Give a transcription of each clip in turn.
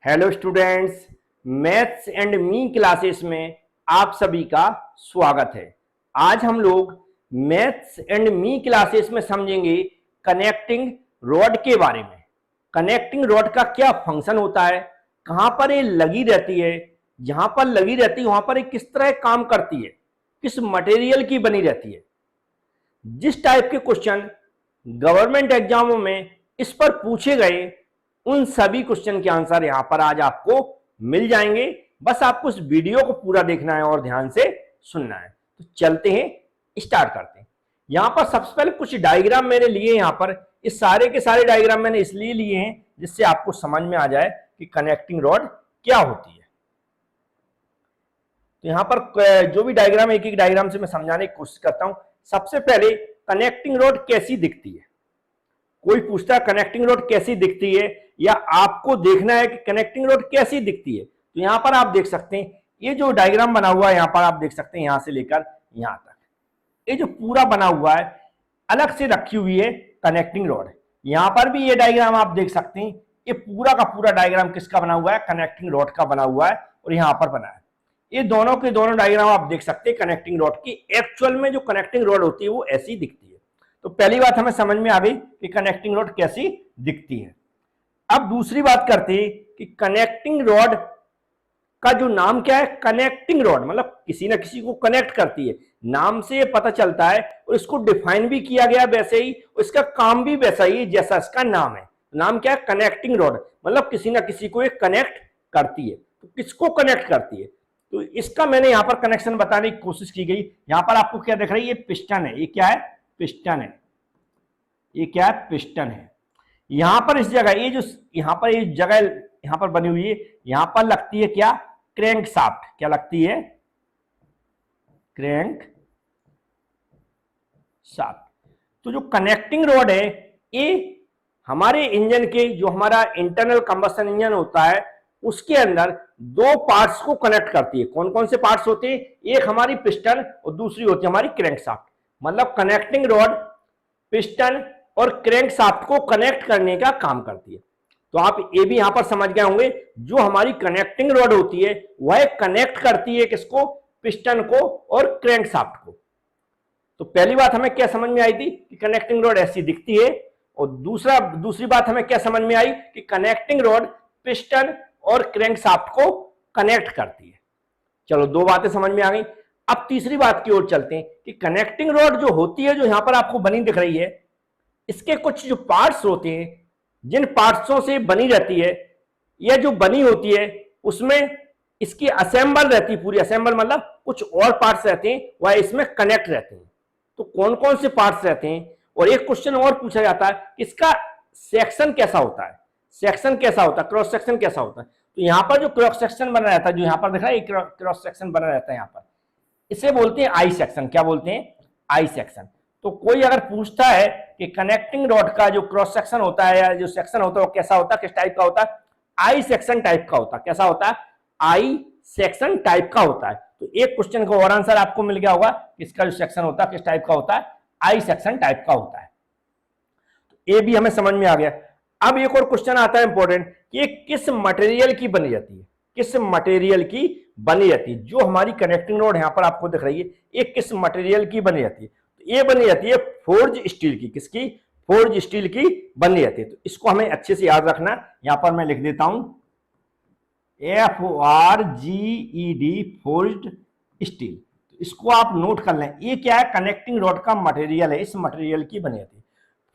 Hello students, maths and me classes में आप सभी का स्वागत है। आज हम लोग मैथ्स एंड मी क्लासेस में समझेंगे कनेक्टिंग रॉड के बारे में। कनेक्टिंग रॉड का क्या फंक्शन होता है, कहां पर ये लगी रहती है, जहां पर लगी रहती है वहां पर ये किस तरह काम करती है, किस मटेरियल की बनी रहती है। जिस टाइप के क्वेश्चन गवर्नमेंट एग्जामों में इस पर पूछे गए उन सभी क्वेश्चन के आंसर यहां पर आज आपको मिल जाएंगे। बस आपको इस वीडियो को पूरा देखना है और ध्यान से सुनना है। तो चलते हैं, स्टार्ट करते हैं। यहां पर सबसे पहले कुछ डायग्राम मैंने लिए। यहां पर इस सारे के सारे डायग्राम मैंने इसलिए लिए हैं जिससे आपको समझ में आ जाए कि कनेक्टिंग रॉड क्या होती है। तो यहां पर जो भी डायग्राम, एक एक डायग्राम से मैं समझाने की कोशिश करता हूं। सबसे पहले कनेक्टिंग रॉड कैसी दिखती है। कोई पूछता है कनेक्टिंग रॉड कैसी दिखती है, या आपको देखना है कि कनेक्टिंग रॉड कैसी दिखती है। तो यहां पर आप देख सकते हैं, ये जो डायग्राम बना हुआ है यहां पर आप देख सकते हैं, यहां से लेकर यहां तक ये जो पूरा बना हुआ है अलग से रखी हुई है कनेक्टिंग रॉड। यहां पर भी ये डायग्राम आप देख सकते हैं, ये पूरा का पूरा डायग्राम किसका बना हुआ है, कनेक्टिंग रॉड का बना हुआ है और यहां पर बना है। ये दोनों के दोनों डायग्राम आप देख सकते हैं कनेक्टिंग रॉड की। एक्चुअल में जो कनेक्टिंग रॉड होती है वो ऐसी दिखती है। तो पहली बात हमें समझ में आ गई कि कनेक्टिंग रॉड कैसी दिखती है। अब दूसरी बात करते हैं कि कनेक्टिंग रॉड का जो नाम क्या है। कनेक्टिंग रॉड मतलब किसी ना किसी को कनेक्ट करती है, नाम से ये पता चलता है। और इसको डिफाइन भी किया गया वैसे ही, और इसका काम भी वैसा ही जैसा इसका नाम है। नाम क्या है, कनेक्टिंग रॉड, मतलब किसी ना किसी को ये कनेक्ट करती है। तो किसको कनेक्ट करती है, तो इसका मैंने यहां पर कनेक्शन बताने की कोशिश की गई। यहां पर आपको क्या दिख रहा है, ये पिस्टन है। ये क्या है, पिस्टन है। ये क्या है, पिस्टन है। यहां पर इस जगह ये जो यहां पर ये जगह यहां पर बनी हुई है, यहां पर लगती है क्या, क्रैंक शाफ्ट। क्या लगती है, क्रैंक शाफ्ट। तो जो कनेक्टिंग रॉड है ये हमारे इंजन के, जो हमारा इंटरनल कंबशन इंजन होता है उसके अंदर दो पार्ट्स को कनेक्ट करती है। कौन कौन से पार्ट्स होते हैं, एक हमारी पिस्टन और दूसरी होती है हमारी क्रैंक शाफ्ट। मतलब कनेक्टिंग रॉड पिस्टन और क्रैंक शाफ्ट को कनेक्ट करने का काम करती है। तो आप ये भी यहां पर समझ गए होंगे, जो हमारी कनेक्टिंग रॉड होती है वह कनेक्ट करती है किसको, पिस्टन को और क्रैंक शाफ्ट को। तो पहली बात हमें क्या समझ में आई थी कि कनेक्टिंग रॉड ऐसी दिखती है, और दूसरी बात हमें क्या समझ में आई कि कनेक्टिंग रॉड पिस्टन और क्रैंक शाफ्ट को कनेक्ट करती है। चलो, दो बातें समझ में आ गई। अब तीसरी बात की ओर चलते हैं कि कनेक्टिंग रॉड जो होती है, जो यहां पर आपको बनी दिख रही है, इसके कुछ जो पार्ट्स होते हैं, जिन पार्ट्सों से बनी रहती है, यह जो बनी होती है उसमें इसकी असेंबल रहती है। पूरी असेंबल मतलब कुछ और पार्ट्स रहते हैं वह इसमें कनेक्ट रहते हैं। तो कौन कौन से पार्ट्स रहते हैं, और एक क्वेश्चन और पूछा जाता है इसका सेक्शन कैसा होता है। सेक्शन कैसा होता है, क्रॉस सेक्शन कैसा होता है। तो यहां पर जो क्रॉस सेक्शन बना रहता है, जो यहां पर दिख रहा है क्रॉस सेक्शन बना रहता है यहां पर, इसे बोलते हैं आई सेक्शन। क्या बोलते हैं, आई सेक्शन। तो कोई अगर पूछता है कि कनेक्टिंग रॉड का जो क्रॉस सेक्शन होता है या जो सेक्शन होता है वो कैसा होता है, किस टाइप का होता है, आई सेक्शन टाइप का होता है। कैसा होता है, आई सेक्शन टाइप का होता है। तो एक क्वेश्चन का और आंसर आपको मिल गया होगा, इसका जो सेक्शन होता है किस टाइप का होता है, आई सेक्शन टाइप का होता है। तो ये भी हमें समझ में आ गया। अब एक और क्वेश्चन आता है इंपॉर्टेंट, कि ये किस मटेरियल की बनी जाती है, किस मटेरियल की बनी जाती है। जो हमारी कनेक्टिंग रॉड यहां पर आपको दिख रही है, ये किस मटेरियल की बनी जाती है। तो ये बनी जाती है फोर्ज स्टील की। किसकी, फोर्ज स्टील की बनी जाती है। तो इसको हमें अच्छे से याद रखना। यहां पर मैं लिख देता हूं FORGED, फोर्ज्ड स्टील। तो इसको आप नोट कर लें। ये क्या है, कनेक्टिंग रॉड का मटेरियल है, इस मटेरियल की बनी जाती है,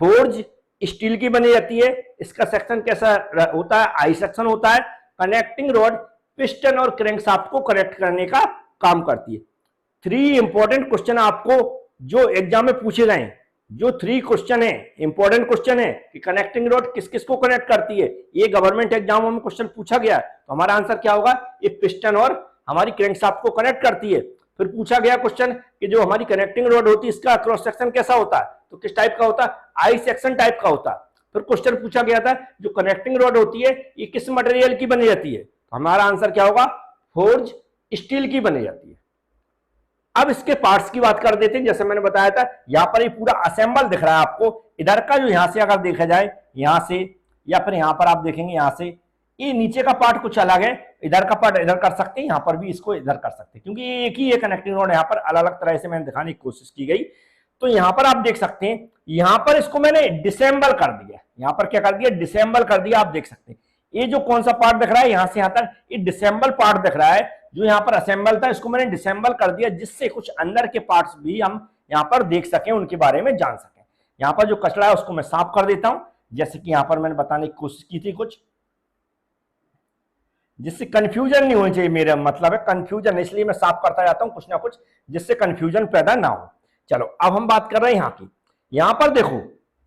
फोर्ज स्टील की बनी जाती है। इसका सेक्शन कैसा होता है, आई सेक्शन होता है। कनेक्टिंग रॉड पिस्टन और क्रैंक शाफ्ट को कनेक्ट करने का काम करती है। 3 इंपॉर्टेंट क्वेश्चन आपको जो एग्जाम में पूछे गए हैं, जो 3 क्वेश्चन है, इंपॉर्टेंट क्वेश्चन है कि कनेक्टिंग रॉड किस किस को कनेक्ट करती है, ये गवर्नमेंट एग्जामों में क्वेश्चन पूछा गया। तो हमारा आंसर क्या होगा, ये पिस्टन और हमारी क्रैंक शाफ्ट को कनेक्ट करती है। फिर पूछा गया क्वेश्चन कि जो हमारी कनेक्टिंग रॉड होती है इसका क्रॉस सेक्शन कैसा होता है, तो किस टाइप का होता है, आई सेक्शन टाइप का होता है। फिर क्वेश्चन पूछा गया था जो कनेक्टिंग रॉड होती है ये किस मटेरियल की बनी जाती है, तो हमारा आंसर क्या होगा, फोर्ज स्टील की बनी जाती है। अब इसके पार्ट्स की बात कर देते हैं। जैसे मैंने बताया था, यहां पर ये पूरा असेंबल दिख रहा है आपको। इधर का जो यहां से अगर देखा जाए, यहां से, या फिर यहां पर आप देखेंगे यहां से, ये नीचे का पार्ट कुछ अलग है, इधर का पार्ट इधर कर सकते हैं, यहाँ पर भी इसको इधर कर सकते हैं, क्योंकि ये एक ही है कनेक्टिंग रोड, यहाँ पर अलग अलग तरह से मैंने दिखाने की कोशिश की गई। तो यहाँ पर आप देख सकते हैं, यहाँ पर इसको मैंने डिसेंबल कर दिया, यहाँ पर क्या कर दिया, डिसेंबल कर दिया। आप देख सकते हैं ये जो कौन सा पार्ट दिख रहा है, यहाँ से यहाँ तक ये डिसेंबल पार्ट दिख रहा है, जो यहाँ पर असेंबल था इसको मैंने डिसेंबल कर दिया, जिससे कुछ अंदर के पार्ट्स भी हम यहाँ पर देख सकें, उनके बारे में जान सकें। यहाँ पर जो कचरा है उसको मैं साफ कर देता हूं, जैसे कि यहाँ पर मैंने बताने की कोशिश की थी कुछ, जिससे कंफ्यूजन नहीं होनी चाहिए, मेरा मतलब है कंफ्यूजन, इसलिए मैं साफ करता जाता हूं कुछ ना कुछ, जिससे कंफ्यूजन पैदा ना हो। चलो अब हम बात कर रहे हैं यहाँ की। यहाँ पर देखो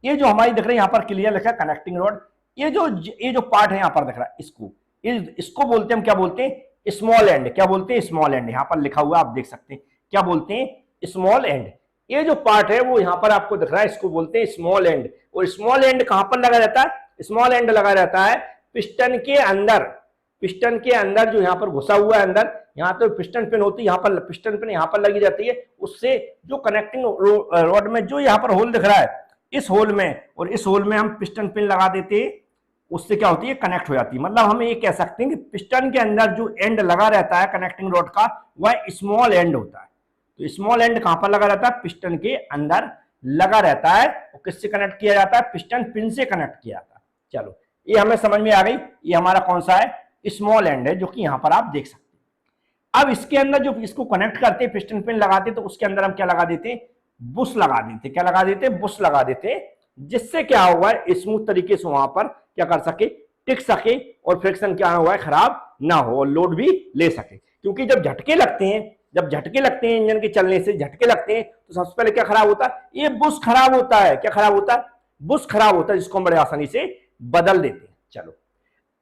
ये जो हमारी दिख रही है, यहाँ पर क्लियर लिखा है कनेक्टिंग रोड। ये जो पार्ट है यहाँ पर दिख रहा है, इसको बोलते हैं, हम क्या बोलते हैं, स्मॉल एंड। क्या बोलते हैं, स्मॉल एंड। यहाँ पर लिखा हुआ आप देख सकते हैं, क्या बोलते हैं, स्मॉल एंड। ये जो पार्ट है वो यहाँ पर आपको दिख रहा है, इसको बोलते हैं स्मॉल एंड। और स्मॉल एंड कहां पर लगा रहता है, स्मॉल एंड लगा रहता है पिस्टन के अंदर। पिस्टन के अंदर जो यहाँ पर घुसा हुआ है अंदर, यहाँ तो पिस्टन पिन होती है, यहाँ पर पिस्टन पिन यहाँ पर लगी रहती है, उससे जो कनेक्टिंग रॉड में जो यहाँ पर होल दिख रहा है, इस होल में और इस होल में हम पिस्टन पिन लगा देते हैं, उससे क्या होती है, कनेक्ट हो जाती है। मतलब हम ये कह सकते हैं कि पिस्टन के अंदर जो एंड लगा रहता है कनेक्टिंग रॉड का, वह स्मॉल एंड होता है। तो स्मॉल एंड कहां पर लगा रहता है, पिस्टन के अंदर लगा रहता है। और किससे कनेक्ट किया जाता है, पिस्टन पिन से कनेक्ट किया जाता है। चलो ये हमें समझ में आ गई, ये हमारा कौन सा है, स्मॉल एंड है, जो कि यहां पर आप देख सकते हैं। अब इसके अंदर जो इसको कनेक्ट करते हैं, पिस्टन पिन लगाते हैं, तो उसके अंदर हम क्या लगा देते हैं, बुश लगा देते, क्या लगा देते, बुश लगा देते, जिससे क्या हुआ है, स्मूथ तरीके से वहां पर क्या कर सके, टिक सके, और फ्रिक्शन क्या हुआ है, खराब ना हो, और लोड भी ले सके। क्योंकि जब झटके लगते हैं, इंजन के चलने से झटके लगते हैं, तो सबसे पहले क्या खराब होता है, ये बुश खराब होता है। क्या खराब होता है, बुश खराब होता है, जिसको हम बड़े आसानी से बदल देते हैं। चलो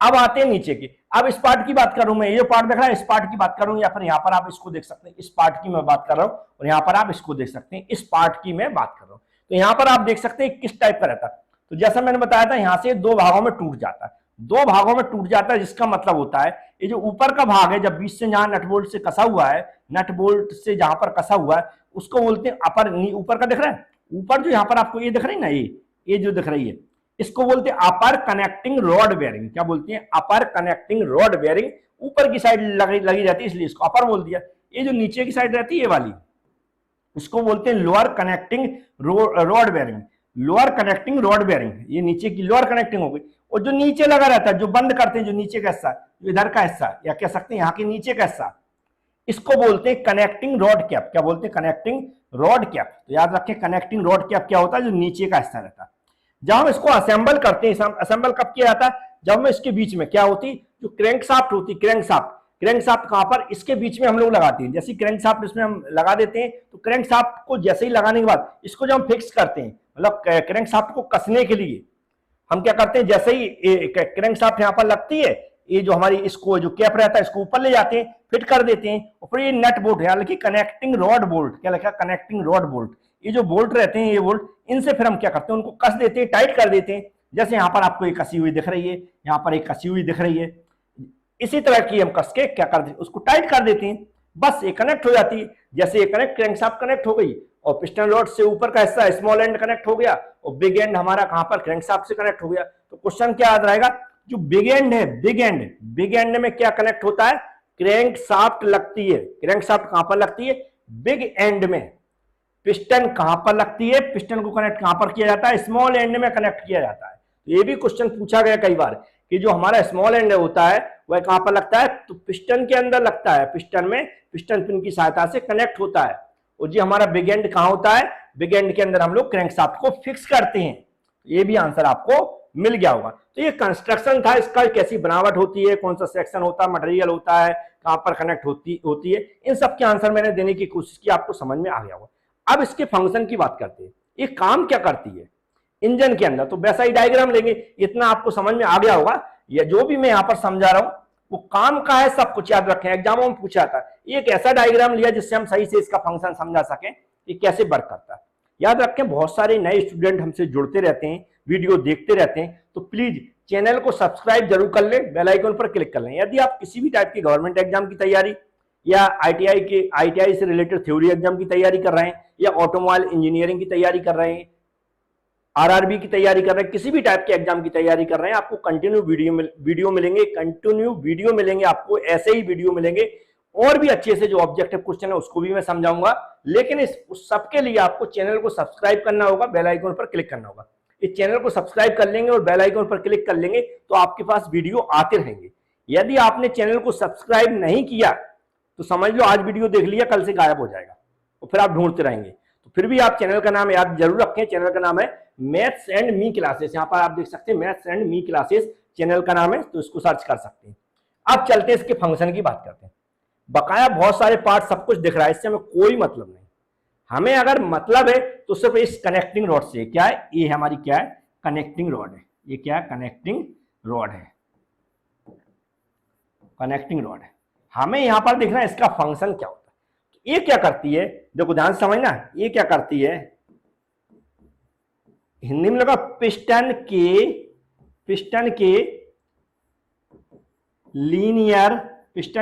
अब आते हैं नीचे की। अब इस पार्ट की बात करूं मैं, ये जो पार्ट देख रहा है, इस पार्ट की बात करूं, या फिर यहाँ पर आप इसको देख सकते हैं, इस पार्ट की मैं बात कर रहा हूं, और यहाँ पर आप इसको देख सकते हैं, इस पार्ट की मैं बात कर रहा हूं। तो यहाँ पर आप देख सकते हैं किस टाइप का रहता है। तो जैसा मैंने बताया था, यहाँ से दो भागों में टूट जाता है, दो भागों में टूट जाता है, जिसका मतलब होता है ये जो ऊपर का भाग है, जब बीच से जहां नट बोल्ट से कसा हुआ है, नट बोल्ट से जहां पर कसा हुआ है, उसको बोलते हैं अपर। ऊपर का दिख रहा है, ऊपर जो यहाँ पर आपको ये दिख रही है ना, ये जो दिख रही है, इसको बोलते हैं अपर कनेक्टिंग रॉड बेयरिंग। क्या बोलते हैं, अपर कनेक्टिंग रॉड बेयरिंग। ऊपर की साइड लगी रहती है, इसलिए इसको अपर बोल दिया। ये जो नीचे की साइड रहती है, ये वाली, इसको बोलते हैं lower connecting rod bearing. Lower connecting rod bearing, ये नीचे की लोअर कनेक्टिंग हो गई। और जो नीचे लगा रहता है, जो बंद करते हैं, जो नीचे का हिस्सा, जो इधर का हिस्सा, या कह सकते हैं यहाँ के नीचे का हिस्सा, इसको बोलते हैं कनेक्टिंग रॉड कैप। क्या बोलते हैं, कनेक्टिंग रॉड कैप। तो याद रखें, कनेक्टिंग रॉड कैप क्या होता है, जो नीचे का हिस्सा रहता है। जब हम इसको असेंबल करते हैं, असेंबल कब किया जाता है, जब हम इसके बीच में क्या होती, जो क्रैंक शाफ्ट होती, क्रैंक शाफ्ट कहां पर, इसके बीच में हम लोग लगाते हैं। जैसे क्रैंक शाफ्ट इसमें हम लगा देते हैं, तो क्रैंक शाफ्ट को जैसे ही लगाने के बाद इसको जब हम फिक्स करते हैं, मतलब क्रैंक शाफ्ट को कसने के लिए हम क्या करते हैं, जैसे ही क्रैंक शाफ्ट यहाँ पर लगती है, ये जो हमारी इसको जो कैप रहता है, इसको ऊपर ले जाते हैं, फिट कर देते हैं, और फिर ये नट बोल्ट है, हालांकि कनेक्टिंग रॉड बोल्ट, क्या लिखा, कनेक्टिंग रॉड बोल्ट, ये जो बोल्ट रहते हैं, ये बोल्ट, इनसे फिर हम क्या करते हैं, उनको कस देते हैं, टाइट कर देते हैं। जैसे यहाँ पर आपको एक कसी हुई दिख रही है, यहाँ पर एक कसी हुई दिख रही है, इसी तरह की हम कस के क्या करते हैं, उसको टाइट कर देते हैं, बस ये कनेक्ट हो जाती है। जैसे ये क्रैंक शाफ्ट कनेक्ट हो गई, और पिस्टन रॉड से ऊपर का हिस्सा स्मॉल एंड कनेक्ट हो गया, और बिग एंड हमारा कहां पर, क्रैंक शाफ्ट से कनेक्ट हो गया। तो क्वेश्चन क्या याद रहेगा, जो बिग एंड है, बिग एंड में क्या कनेक्ट होता है, क्रैंक शाफ्ट लगती है। क्रैंक शाफ्ट कहां पर लगती है, बिग एंड में। पिस्टन कहां पर लगती है, पिस्टन को कनेक्ट कहां पर किया जाता है, स्मॉल एंड में कनेक्ट किया जाता है। तो ये भी क्वेश्चन पूछा गया कई बार कि जो हमारा स्मॉल एंड होता है वह कहां पर लगता है, तो पिस्टन के अंदर लगता है, पिस्टन में पिस्टन पिन की सहायता से कनेक्ट होता है। और जी हमारा बिग एंड कहां होता है, बिग एंड के अंदर हम लोग क्रैंक शाफ्ट को फिक्स करते हैं। ये भी आंसर आपको मिल गया होगा। तो ये कंस्ट्रक्शन था, इसका कैसी बनावट होती है, कौन सा सेक्शन होता है, मटेरियल होता है, कहां पर कनेक्ट होती है, इन सब के आंसर मैंने देने की कोशिश की, आपको समझ में आ गया होगा। अब इसके फंक्शन की बात करते हैं, ये काम क्या करती है इंजन के अंदर, तो वैसा ही डायग्राम लेंगे, इतना आपको समझ में आ गया होगा। या जो भी मैं यहाँ पर समझा रहा हूं वो काम का है, सब कुछ याद रखें, एग्जामों में पूछा था। एक ऐसा डायग्राम लिया जिससे हम सही से इसका फंक्शन समझा सकें कि कैसे वर्क करता है। याद रखें, बहुत सारे नए स्टूडेंट हमसे जुड़ते रहते हैं, वीडियो देखते रहते हैं, तो प्लीज चैनल को सब्सक्राइब जरूर कर लें, बेल आइकन पर क्लिक कर लें। यदि आप किसी भी टाइप की गवर्नमेंट एग्जाम की तैयारी या आईटीआई से रिलेटेड थ्योरी एग्जाम की तैयारी कर रहे हैं, या ऑटोमोबाइल इंजीनियरिंग की तैयारी कर रहे हैं, आरआरबी की तैयारी कर रहे हैं, किसी भी टाइप के एग्जाम की तैयारी कर रहे हैं, आपको कंटिन्यू वीडियो मिलेंगे, कंटिन्यू वीडियो मिलेंगे, आपको ऐसे ही वीडियो मिलेंगे। और भी अच्छे से जो ऑब्जेक्टिव क्वेश्चन है उसको भी मैं समझाऊंगा, लेकिन उस सबके लिए आपको चैनल को सब्सक्राइब करना होगा, बेल आइकन पर क्लिक करना होगा। इस चैनल को सब्सक्राइब कर लेंगे और बेल आइकन पर क्लिक कर लेंगे तो आपके पास वीडियो आते रहेंगे। यदि आपने चैनल को सब्सक्राइब नहीं किया तो समझ लो आज वीडियो देख लिया, कल से गायब हो जाएगा और फिर आप ढूंढते रहेंगे। तो फिर भी आप चैनल का नाम याद जरूर रखें, चैनल का नाम है मैथ्स एंड मी क्लासेस। यहाँ पर आप देख सकते हैं maths and me classes channel का नाम है, तो इसको सर्च कर सकते हैं। अब चलते हैं इसके फंक्शन की बात करते हैं। बकाया बहुत सारे पार्ट सब कुछ दिख रहा है, इससे हमें कोई मतलब नहीं। हमें अगर मतलब है तो सिर्फ इस कनेक्टिंग रॉड से। क्या है ये? हमारी क्या है? कनेक्टिंग रॉड है। ये क्या है? कनेक्टिंग रॉड है, कनेक्टिंग रॉड है। हमें यहां पर देखना है इसका फंक्शन क्या होता है। तो ये क्या करती है, देखो ध्यान से समझना, ये क्या करती है, हिंदी में लगा पिस्टन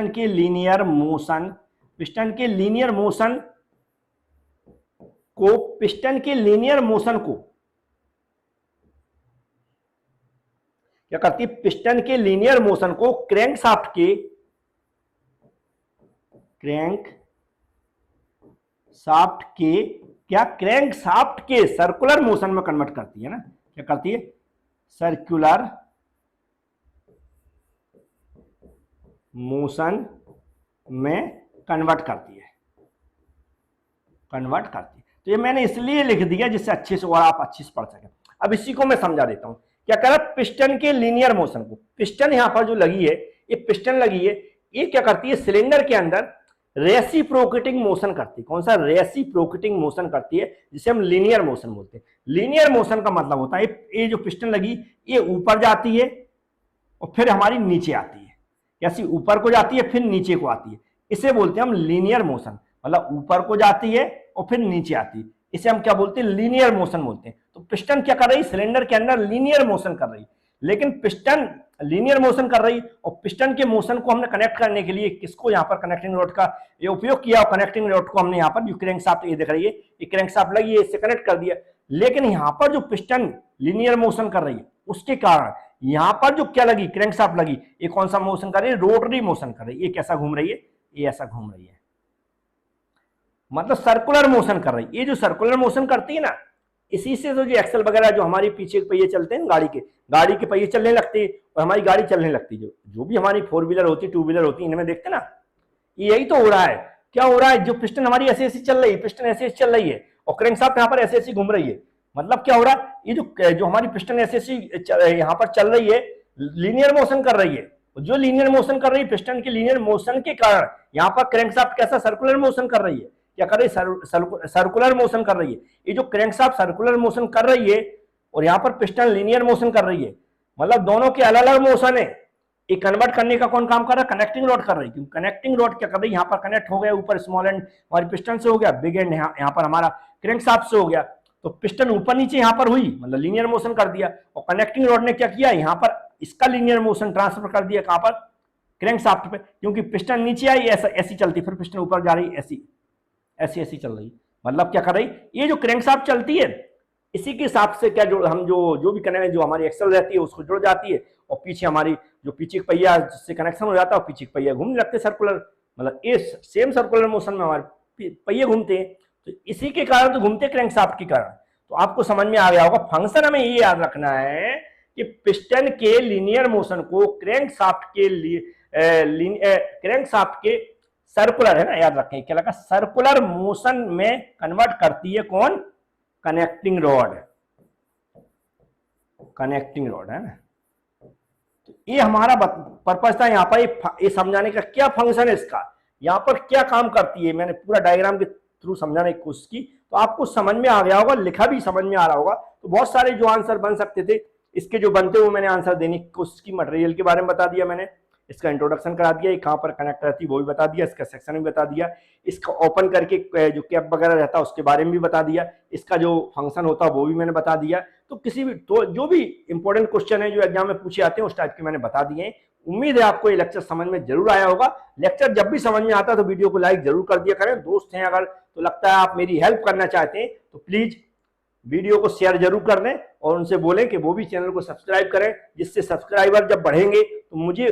के लीनियर मोशन, पिस्टन के लीनियर मोशन को क्या करती है? पिस्टन के लीनियर मोशन को क्रैंकशाफ्ट के सर्कुलर मोशन में कन्वर्ट करती है ना। क्या करती है? सर्कुलर मोशन में कन्वर्ट करती है। तो ये मैंने इसलिए लिख दिया जिससे अच्छे से और आप अच्छे से पढ़ सकें। अब इसी को मैं समझा देता हूं। क्या कर रहा है? पिस्टन के लीनियर मोशन को, पिस्टन यहां पर जो लगी है, ये पिस्टन लगी है, ये क्या करती है? सिलेंडर के अंदर रेसिप्रोकेटिंग मोशन करती है। कौन सा? रेसिप्रोकेटिंग मोशन करती है, जिसे हम लीनियर मोशन बोलते हैं। लीनियर मोशन का मतलब होता है ये जो पिस्टन लगी ये ऊपर जाती है और फिर हमारी नीचे आती है, कैसी? ऊपर को जाती है फिर नीचे को आती है, इसे बोलते हैं हम लीनियर मोशन। मतलब ऊपर को जाती है और फिर नीचे आती है, इसे हम क्या बोलते हैं? लीनियर मोशन बोलते हैं। तो पिस्टन क्या कर रही है? सिलेंडर के अंदर लीनियर मोशन कर रही है। लेकिन पिस्टन लीनियर मोशन कर रही और पिस्टन के मोशन को हमने कनेक्ट करने के लिए किसको यहाँ पर कनेक्टिंग रॉड का ये उपयोग किया, और कनेक्टिंग रॉड को हमने यहाँ पर जो क्रैंकशाफ्ट ये दिख रही है, ये क्रैंकशाफ्ट लगी है, इससे कनेक्ट कर दिया। लेकिन यहाँ पर जो पिस्टन लीनियर मोशन कर रही है उसके कारण यहाँ पर जो क्या लगी? क्रैंकशाफ्ट लगी, ये कौन सा मोशन कर रही है? रोटरी मोशन कर रही है। ये कैसा घूम रही है? ये ऐसा घूम रही है, मतलब सर्कुलर मोशन कर रही है। ये जो सर्कुलर मोशन करती है ना, इसी से तो जो एक्सल वगैरह जो हमारी पीछे के पहिए चलते हैं गाड़ी के पहिए चलने लगते हैं और हमारी गाड़ी चलने लगती है। जो भी हमारी 4 व्हीलर होती है, 2 व्हीलर होती है, इनमें देखते ना, यही तो हो रहा है। क्या हो रहा है? जो पिस्टन हमारी ऐसे ऐसी चल रही है, पिस्टन ऐसे ऐसी चल रही है और क्रैंकशाफ्ट यहाँ पर ऐसे ऐसी घूम रही है। मतलब क्या हो रहा है? ये जो हमारी पिस्टन ऐसे ऐसी यहाँ पर चल रही है, लीनियर मोशन कर रही है। जो लीनियर मोशन कर रही है, पिस्टन के लीनियर मोशन के कारण यहाँ पर क्रैंकशाफ्ट कैसा? सर्कुलर मोशन कर रही है। क्या कर रही है? सर्कुलर मोशन कर रही है। ये जो क्रैंकशाफ्ट सर्कुलर मोशन कर रही है और यहाँ पर पिस्टन लीनियर मोशन कर रही है, मतलब दोनों के अलग अलग मोशन है। ये कन्वर्ट करने का कौन काम कर रहा है? कनेक्टिंग रॉड कर रही है। क्योंकि कनेक्टिंग रॉड क्या कर रही है? यहाँ पर कनेक्ट हो गया, ऊपर स्मॉल एंड हमारी पिस्टन से हो गया, बिग एंड यहाँ पर हमारा क्रैंकशाफ्ट से हो गया। तो पिस्टन ऊपर नीचे यहाँ पर हुई, मतलब लीनियर मोशन कर दिया, और कनेक्टिंग रॉड ने क्या किया? यहाँ पर इसका लीनियर मोशन ट्रांसफर कर दिया कहाँ पर? क्रैंकशाफ्ट पे। क्योंकि पिस्टन नीचे आई ऐसी चलती, फिर पिस्टन ऊपर जा रही ऐसी चल रही। मतलब क्या कर रही? ये जो क्रैंकशाफ्ट चलती है इसी के हिसाब से क्या हम जो भी कनेक्ट जो हमारी एक्सल रहती है उसको जुड़ जाती है, और पीछे हमारी जो पीछे पहिया जिससे कनेक्शन हो जाता है, और पीछे पहिया घूमने लगते सर्कुलर, मतलब ये सेम सर्कुलर मोशन में हमारे पहिए घूमते हैं। तो इसी के कारण तो घूमते क्रैंकशाफ्ट के कारण। तो आपको समझ में आ गया होगा। फंक्शन हमें ये याद रखना है कि पिस्टन के लीनियर मोशन को क्रैंकशाफ्ट के सर्कुलर है ना, याद रखें क्या लगा? सर्कुलर मोशन में कन्वर्ट करती है कौन? कनेक्टिंग रॉड है ना। तो ये हमारा पर्पस था यहाँ पर ये समझाने का। क्या फंक्शन है इसका, यहाँ पर क्या काम करती है, मैंने पूरा डायग्राम के थ्रू समझाने की कोशिश की, तो आपको समझ में आ गया होगा, लिखा भी समझ में आ रहा होगा। तो बहुत सारे जो आंसर बन सकते थे इसके जो बनते हुए मैंने आंसर देने की कोशिश की। मटेरियल के बारे में बता दिया मैंने, इसका इंट्रोडक्शन करा दिया, ये कहाँ पर कनेक्ट रहती है वो भी बता दिया, इसका सेक्शन भी बता दिया, इसका ओपन करके जो कैप वगैरह रहता है उसके बारे में भी बता दिया, इसका जो फंक्शन होता है वो भी मैंने बता दिया। तो किसी भी तो जो भी इंपॉर्टेंट क्वेश्चन है जो एग्जाम में पूछे आते हैं उस टाइप के मैंने बता दिए हैं। उम्मीद है आपको ये लेक्चर समझ में जरूर आया होगा। लेक्चर जब भी समझ में आता है तो वीडियो को लाइक जरूर कर दिया करें। दोस्त हैं अगर तो लगता है आप मेरी हेल्प करना चाहते हैं तो प्लीज वीडियो को शेयर जरूर कर दें और उनसे बोलें कि वो भी चैनल को सब्सक्राइब करें, जिससे सब्सक्राइबर जब बढ़ेंगे तो मुझे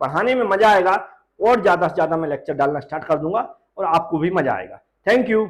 पढ़ाने में मजा आएगा और ज्यादा से ज्यादा मैं लेक्चर डालना स्टार्ट कर दूंगा और आपको भी मजा आएगा। Thank you.